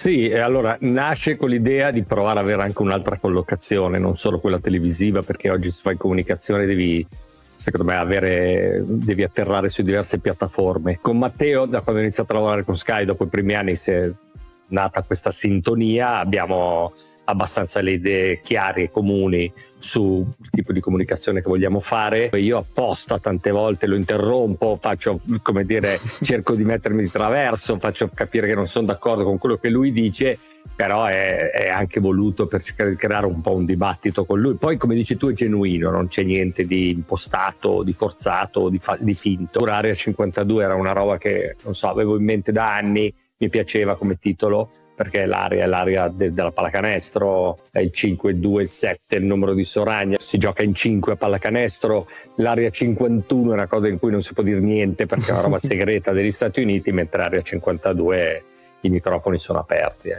Sì, e allora nasce con l'idea di provare ad avere anche un'altra collocazione, non solo quella televisiva, perché oggi se fai comunicazione secondo me devi atterrare su diverse piattaforme. Con Matteo, da quando ho iniziato a lavorare con Sky, dopo i primi anni si è nata questa sintonia, abbiamo abbastanza le idee chiare e comuni sul tipo di comunicazione che vogliamo fare. Io apposta tante volte lo interrompo, cerco di mettermi di traverso, faccio capire che non sono d'accordo con quello che lui dice, però è anche voluto per cercare di creare un po' un dibattito con lui. Poi, come dici tu, è genuino, non c'è niente di impostato, di forzato, di finto. Area 52 era una roba che, non so, avevo in mente da anni, mi piaceva come titolo, perché l'area della pallacanestro, è il 5, il 2, il 7, il numero di Soragna, si gioca in 5 a pallacanestro. L'area 51 è una cosa in cui non si può dire niente perché è una roba segreta degli Stati Uniti, mentre l'area 52 i microfoni sono aperti.